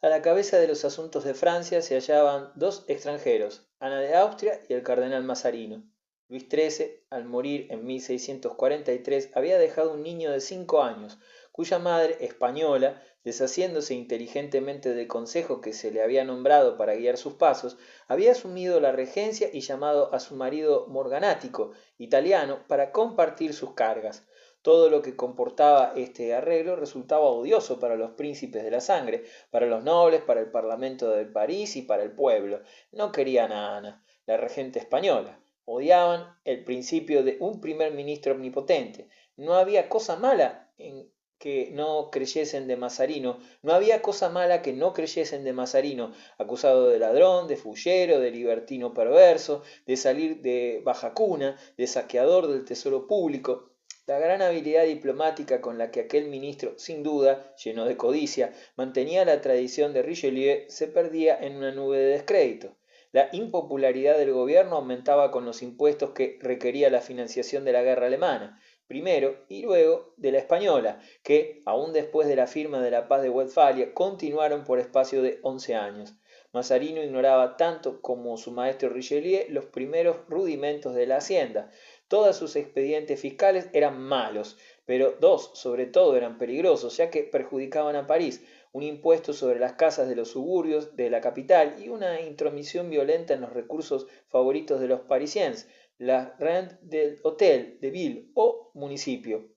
A la cabeza de los asuntos de Francia se hallaban dos extranjeros, Ana de Austria y el cardenal Mazarino. Luis XIII, al morir en 1643, había dejado un niño de 5 años, cuya madre, española, deshaciéndose inteligentemente del consejo que se le había nombrado para guiar sus pasos, había asumido la regencia y llamado a su marido morganático, italiano, para compartir sus cargas. Todo lo que comportaba este arreglo resultaba odioso para los príncipes de la sangre, para los nobles, para el Parlamento de París y para el pueblo. No querían a Ana, la regente española. Odiaban el principio de un primer ministro omnipotente. No había cosa mala en que no creyesen de Mazarino, no había cosa mala que no creyesen de Mazarino, acusado de ladrón, de fullero, de libertino perverso, de salir de baja cuna, de saqueador del tesoro público. La gran habilidad diplomática con la que aquel ministro, sin duda, lleno de codicia, mantenía la tradición de Richelieu se perdía en una nube de descrédito. La impopularidad del gobierno aumentaba con los impuestos que requería la financiación de la guerra alemana, primero y luego de la española, que, aun después de la firma de la paz de Westfalia, continuaron por espacio de 11 años. Mazarino ignoraba tanto como su maestro Richelieu los primeros rudimentos de la hacienda. Todos sus expedientes fiscales eran malos, pero dos sobre todo eran peligrosos, ya que perjudicaban a París, un impuesto sobre las casas de los suburbios de la capital y una intromisión violenta en los recursos favoritos de los parisienses, la rente del hotel, de ville o municipio.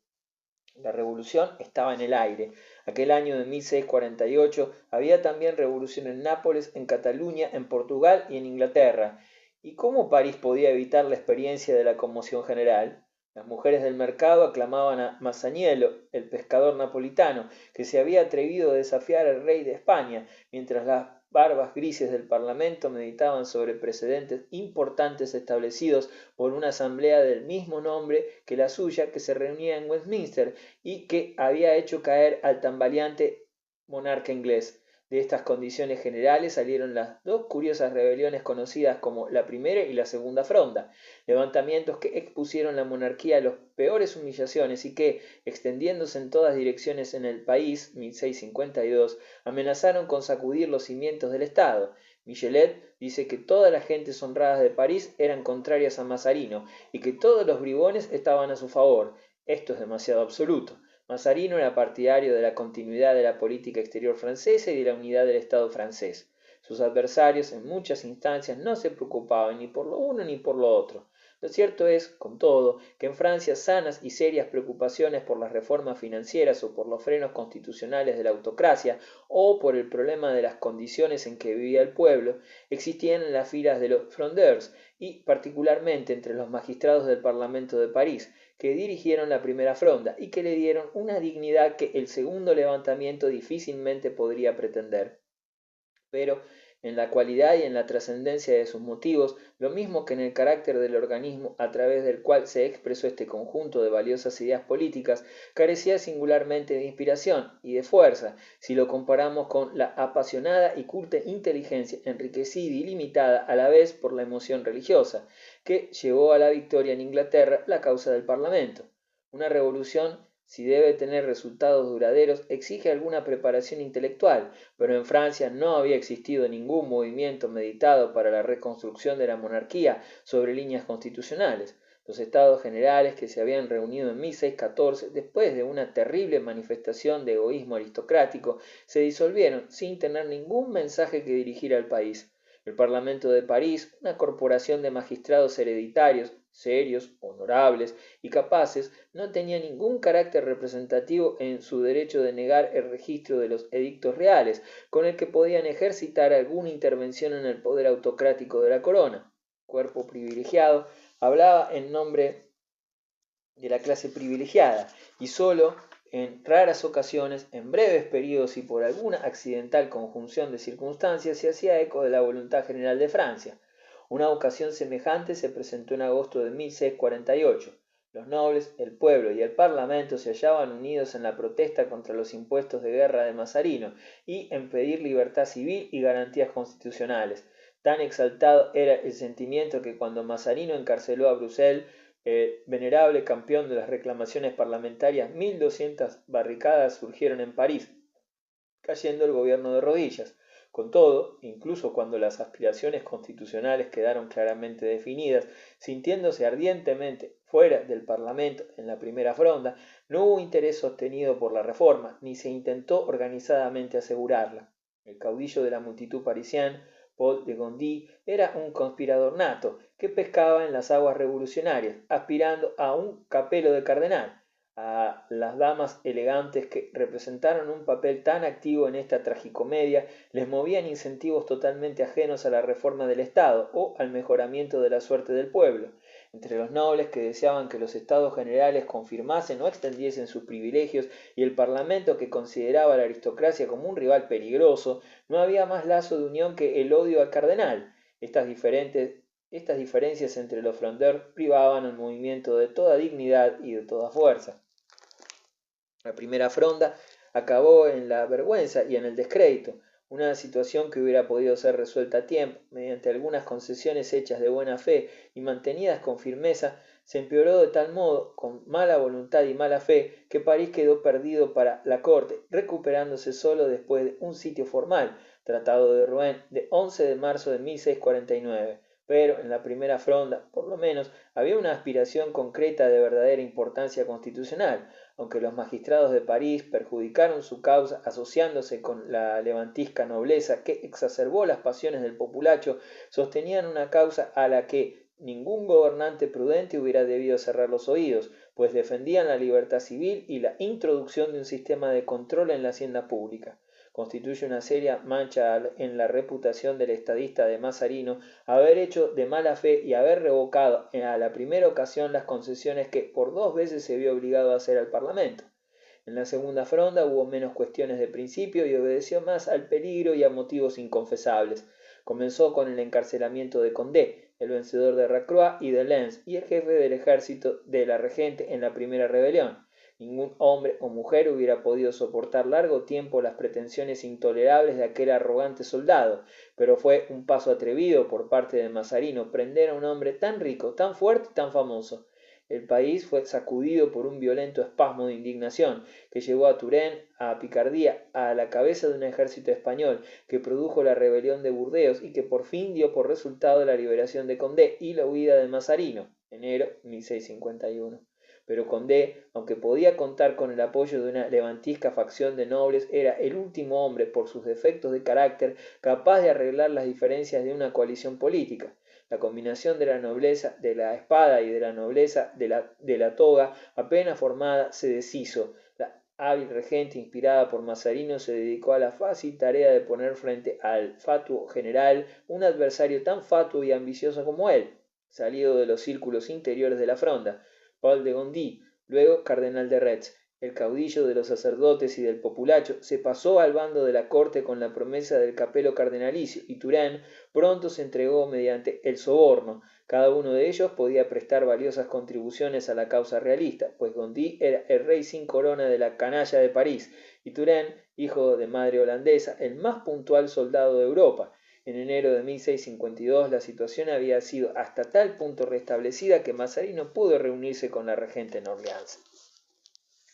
La revolución estaba en el aire. Aquel año de 1648 había también revolución en Nápoles, en Cataluña, en Portugal y en Inglaterra. ¿Y cómo París podía evitar la experiencia de la conmoción general? Las mujeres del mercado aclamaban a Masaniello, el pescador napolitano, que se había atrevido a desafiar al rey de España, mientras las barbas grises del Parlamento meditaban sobre precedentes importantes establecidos por una asamblea del mismo nombre que la suya que se reunía en Westminster y que había hecho caer al tambaleante monarca inglés. De estas condiciones generales salieron las dos curiosas rebeliones conocidas como la Primera y la Segunda Fronda, levantamientos que expusieron la monarquía a las peores humillaciones y que, extendiéndose en todas direcciones en el país, 1652, amenazaron con sacudir los cimientos del Estado. Michelet dice que todas las gentes honradas de París eran contrarias a Mazarino y que todos los bribones estaban a su favor. Esto es demasiado absoluto. Mazarino era partidario de la continuidad de la política exterior francesa y de la unidad del Estado francés. Sus adversarios en muchas instancias no se preocupaban ni por lo uno ni por lo otro. Lo cierto es, con todo, que en Francia sanas y serias preocupaciones por las reformas financieras o por los frenos constitucionales de la autocracia o por el problema de las condiciones en que vivía el pueblo existían en las filas de los frondeurs y particularmente entre los magistrados del Parlamento de París, que dirigieron la primera fronda y que le dieron una dignidad que el segundo levantamiento difícilmente podría pretender. Pero en la cualidad y en la trascendencia de sus motivos, lo mismo que en el carácter del organismo a través del cual se expresó este conjunto de valiosas ideas políticas, carecía singularmente de inspiración y de fuerza, si lo comparamos con la apasionada y culta inteligencia enriquecida y limitada a la vez por la emoción religiosa, que llevó a la victoria en Inglaterra la causa del Parlamento. Una revolución, si debe tener resultados duraderos, exige alguna preparación intelectual, pero en Francia no había existido ningún movimiento meditado para la reconstrucción de la monarquía sobre líneas constitucionales. Los estados generales que se habían reunido en 1614, después de una terrible manifestación de egoísmo aristocrático, se disolvieron sin tener ningún mensaje que dirigir al país. El Parlamento de París, una corporación de magistrados hereditarios, serios, honorables y capaces, no tenía ningún carácter representativo en su derecho de negar el registro de los edictos reales, con el que podían ejercitar alguna intervención en el poder autocrático de la corona. Cuerpo privilegiado hablaba en nombre de la clase privilegiada y sólo en raras ocasiones, en breves periodos y por alguna accidental conjunción de circunstancias, se hacía eco de la voluntad general de Francia. Una ocasión semejante se presentó en agosto de 1648. Los nobles, el pueblo y el parlamento se hallaban unidos en la protesta contra los impuestos de guerra de Mazarino y en pedir libertad civil y garantías constitucionales. Tan exaltado era el sentimiento que cuando Mazarino encarceló a Broussel, el venerable campeón de las reclamaciones parlamentarias, 1200 barricadas surgieron en París, cayendo el gobierno de rodillas. Con todo, incluso cuando las aspiraciones constitucionales quedaron claramente definidas, sintiéndose ardientemente fuera del Parlamento en la primera fronda, no hubo interés sostenido por la reforma, ni se intentó organizadamente asegurarla. El caudillo de la multitud parisiana, Paul de Gondi, era un conspirador nato, que pescaba en las aguas revolucionarias, aspirando a un capelo de cardenal. A las damas elegantes que representaron un papel tan activo en esta tragicomedia les movían incentivos totalmente ajenos a la reforma del Estado o al mejoramiento de la suerte del pueblo. Entre los nobles que deseaban que los estados generales confirmasen o extendiesen sus privilegios y el parlamento que consideraba a la aristocracia como un rival peligroso, no había más lazo de unión que el odio al cardenal. Estas diferencias entre los frondeurs privaban al movimiento de toda dignidad y de toda fuerza. La primera fronda acabó en la vergüenza y en el descrédito, una situación que hubiera podido ser resuelta a tiempo, mediante algunas concesiones hechas de buena fe y mantenidas con firmeza, se empeoró de tal modo, con mala voluntad y mala fe, que París quedó perdido para la corte, recuperándose solo después de un sitio formal, Tratado de Rouen, de 11 de marzo de 1649. Pero en la primera fronda, por lo menos, había una aspiración concreta de verdadera importancia constitucional, aunque los magistrados de París perjudicaron su causa asociándose con la levantisca nobleza que exacerbó las pasiones del populacho, sostenían una causa a la que ningún gobernante prudente hubiera debido cerrar los oídos, pues defendían la libertad civil y la introducción de un sistema de control en la hacienda pública. Constituye una seria mancha en la reputación del estadista de Mazarino haber hecho de mala fe y haber revocado a la primera ocasión las concesiones que por 2 veces se vio obligado a hacer al Parlamento. En la segunda fronda hubo menos cuestiones de principio y obedeció más al peligro y a motivos inconfesables. Comenzó con el encarcelamiento de Condé, el vencedor de Racroix y de Lens, y el jefe del ejército de la regente en la primera rebelión. Ningún hombre o mujer hubiera podido soportar largo tiempo las pretensiones intolerables de aquel arrogante soldado, pero fue un paso atrevido por parte de Mazarino prender a un hombre tan rico, tan fuerte y tan famoso. El país fue sacudido por un violento espasmo de indignación que llevó a Turenne, a Picardía, a la cabeza de un ejército español que produjo la rebelión de Burdeos y que por fin dio por resultado la liberación de Condé y la huida de Mazarino, enero 1651. Pero Condé, aunque podía contar con el apoyo de una levantisca facción de nobles, era el último hombre, por sus defectos de carácter, capaz de arreglar las diferencias de una coalición política. La combinación de la nobleza de la espada y de la nobleza de la toga, apenas formada, se deshizo. La hábil regente, inspirada por Mazarino, se dedicó a la fácil tarea de poner frente al fatuo general un adversario tan fatuo y ambicioso como él, salido de los círculos interiores de la fronda. Paul de Gondi, luego cardenal de Retz, el caudillo de los sacerdotes y del populacho, se pasó al bando de la corte con la promesa del capelo cardenalicio, y Turenne pronto se entregó mediante el soborno. Cada uno de ellos podía prestar valiosas contribuciones a la causa realista, pues Gondi era el rey sin corona de la canalla de París, y Turenne, hijo de madre holandesa, el más puntual soldado de Europa. En enero de 1652 la situación había sido hasta tal punto restablecida que Mazarino pudo reunirse con la regente en Orleans.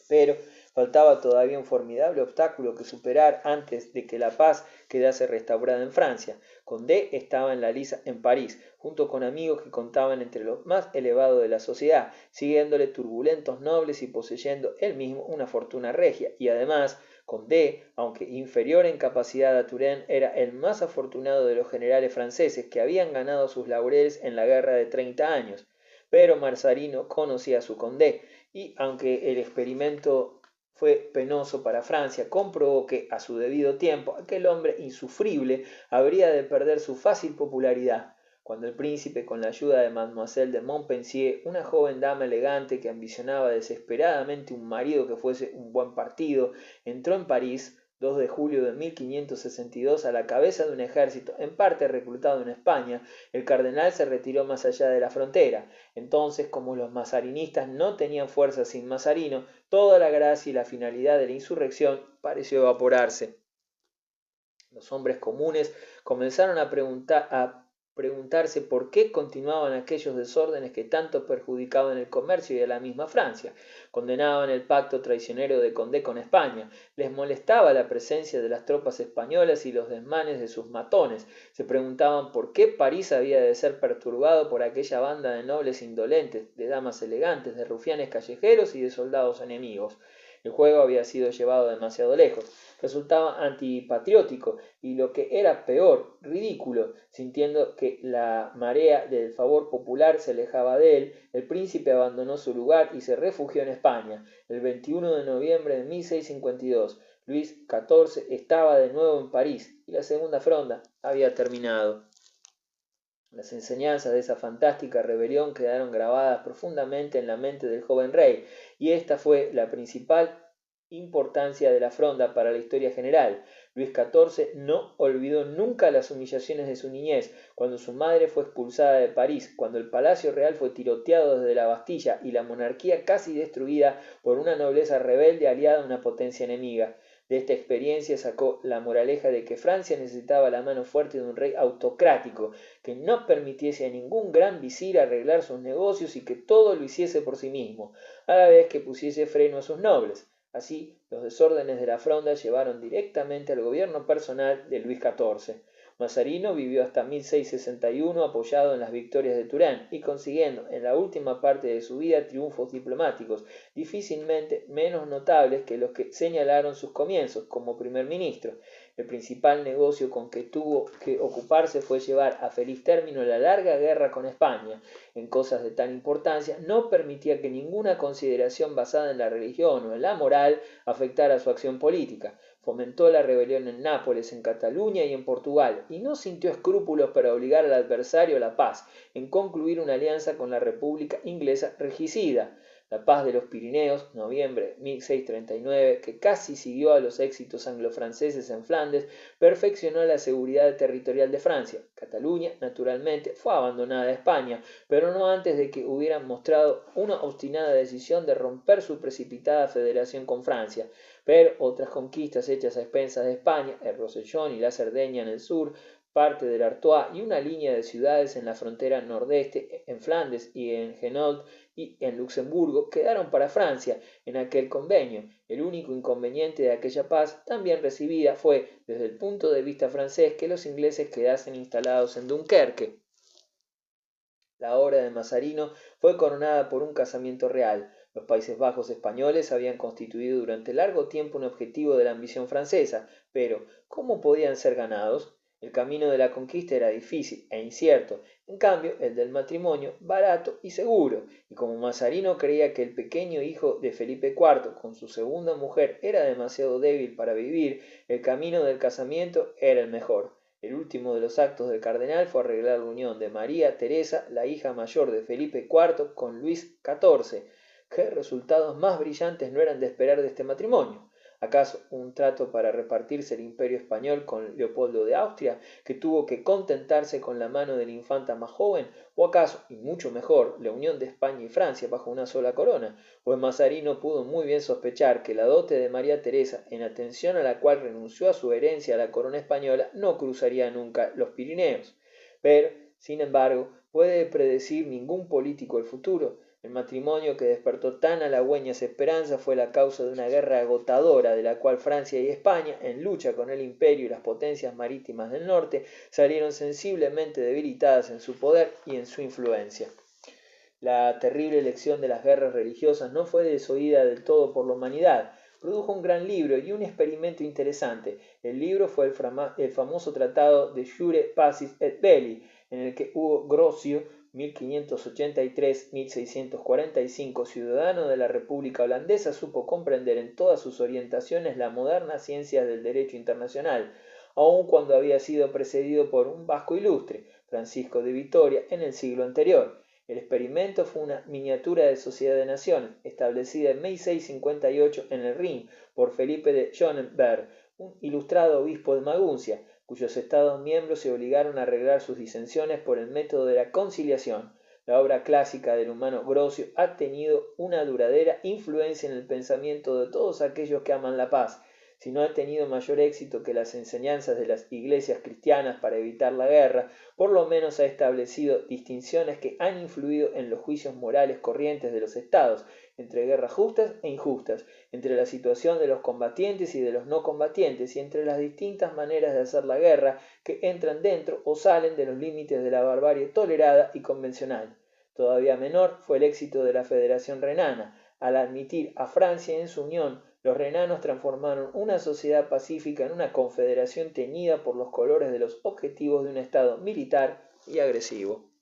Pero faltaba todavía un formidable obstáculo que superar antes de que la paz quedase restaurada en Francia. Condé estaba en la liza en París, junto con amigos que contaban entre los más elevados de la sociedad, siguiéndole turbulentos nobles y poseyendo él mismo una fortuna regia, y además Condé, aunque inferior en capacidad a Turenne, era el más afortunado de los generales franceses que habían ganado sus laureles en la guerra de 30 años. Pero Mazarino conocía a su Condé, y aunque el experimento fue penoso para Francia, comprobó que a su debido tiempo aquel hombre insufrible habría de perder su fácil popularidad. Cuando el príncipe, con la ayuda de Mademoiselle de Montpensier, una joven dama elegante que ambicionaba desesperadamente un marido que fuese un buen partido, entró en París, 2 de julio de 1562, a la cabeza de un ejército en parte reclutado en España, el cardenal se retiró más allá de la frontera. Entonces, como los mazarinistas no tenían fuerza sin Mazarino, toda la gracia y la finalidad de la insurrección pareció evaporarse. Los hombres comunes comenzaron a preguntarse por qué continuaban aquellos desórdenes que tanto perjudicaban el comercio y a la misma Francia. Condenaban el pacto traicionero de Condé con España, les molestaba la presencia de las tropas españolas y los desmanes de sus matones, se preguntaban por qué París había de ser perturbado por aquella banda de nobles indolentes, de damas elegantes, de rufianes callejeros y de soldados enemigos. El juego había sido llevado demasiado lejos, resultaba antipatriótico y lo que era peor, ridículo. Sintiendo que la marea del favor popular se alejaba de él, el príncipe abandonó su lugar y se refugió en España. El 21 de noviembre de 1652, Luis XIV estaba de nuevo en París y la segunda fronda había terminado. Las enseñanzas de esa fantástica rebelión quedaron grabadas profundamente en la mente del joven rey, y esta fue la principal importancia de la Fronda para la historia general. Luis XIV no olvidó nunca las humillaciones de su niñez, cuando su madre fue expulsada de París, cuando el Palacio Real fue tiroteado desde la Bastilla y la monarquía casi destruida por una nobleza rebelde aliada a una potencia enemiga. De esta experiencia sacó la moraleja de que Francia necesitaba la mano fuerte de un rey autocrático, que no permitiese a ningún gran visir arreglar sus negocios y que todo lo hiciese por sí mismo, a la vez que pusiese freno a sus nobles. Así, los desórdenes de la Fronda llevaron directamente al gobierno personal de Luis XIV. Mazarino vivió hasta 1661 apoyado en las victorias de Turán y consiguiendo en la última parte de su vida triunfos diplomáticos, difícilmente menos notables que los que señalaron sus comienzos como primer ministro. El principal negocio con que tuvo que ocuparse fue llevar a feliz término la larga guerra con España. En cosas de tal importancia no permitía que ninguna consideración basada en la religión o en la moral afectara su acción política. Fomentó la rebelión en Nápoles, en Cataluña y en Portugal, y no sintió escrúpulos para obligar al adversario a la paz, en concluir una alianza con la República Inglesa regicida. La paz de los Pirineos, noviembre 1639, que casi siguió a los éxitos anglo-franceses en Flandes, perfeccionó la seguridad territorial de Francia. Cataluña, naturalmente, fue abandonada a España, pero no antes de que hubieran mostrado una obstinada decisión de romper su precipitada federación con Francia. Pero otras conquistas hechas a expensas de España, el Rosellón y la Cerdeña en el sur, parte del Artois y una línea de ciudades en la frontera nordeste, en Flandes y en Hainaut y en Luxemburgo, quedaron para Francia en aquel convenio. El único inconveniente de aquella paz, tan bien recibida, fue, desde el punto de vista francés, que los ingleses quedasen instalados en Dunkerque. La obra de Mazarino fue coronada por un casamiento real. Los Países Bajos españoles habían constituido durante largo tiempo un objetivo de la ambición francesa, pero ¿cómo podían ser ganados? El camino de la conquista era difícil e incierto, en cambio el del matrimonio barato y seguro, y como Mazarino creía que el pequeño hijo de Felipe IV con su segunda mujer era demasiado débil para vivir, el camino del casamiento era el mejor. El último de los actos del cardenal fue arreglar la unión de María Teresa, la hija mayor de Felipe IV, con Luis XIV. ¿Qué resultados más brillantes no eran de esperar de este matrimonio? ¿Acaso un trato para repartirse el imperio español con Leopoldo de Austria, que tuvo que contentarse con la mano de la infanta más joven? ¿O acaso, y mucho mejor, la unión de España y Francia bajo una sola corona? Pues Mazarino pudo muy bien sospechar que la dote de María Teresa, en atención a la cual renunció a su herencia a la corona española, no cruzaría nunca los Pirineos. Pero, sin embargo, ¿puede predecir ningún político el futuro? El matrimonio que despertó tan halagüeñas esperanzas fue la causa de una guerra agotadora de la cual Francia y España, en lucha con el imperio y las potencias marítimas del norte, salieron sensiblemente debilitadas en su poder y en su influencia. La terrible elección de las guerras religiosas no fue desoída del todo por la humanidad. Produjo un gran libro y un experimento interesante. El libro fue el famoso tratado de Jure Pacis et Belli, en el que Hugo Grocio 1583-1645, ciudadano de la República Holandesa, supo comprender en todas sus orientaciones la moderna ciencia del derecho internacional, aun cuando había sido precedido por un vasco ilustre, Francisco de Vitoria, en el siglo anterior. El experimento fue una miniatura de Sociedad de Naciones, establecida en 1658 en el Rin por Felipe de Schönenberg, un ilustrado obispo de Maguncia, cuyos estados miembros se obligaron a arreglar sus disensiones por el método de la conciliación. La obra clásica del humano Grocio ha tenido una duradera influencia en el pensamiento de todos aquellos que aman la paz. Si no ha tenido mayor éxito que las enseñanzas de las iglesias cristianas para evitar la guerra, por lo menos ha establecido distinciones que han influido en los juicios morales corrientes de los estados, entre guerras justas e injustas, entre la situación de los combatientes y de los no combatientes, y entre las distintas maneras de hacer la guerra que entran dentro o salen de los límites de la barbarie tolerada y convencional. Todavía menor fue el éxito de la Federación Renana. Al admitir a Francia en su unión, los renanos transformaron una sociedad pacífica en una confederación teñida por los colores de los objetivos de un estado militar y agresivo.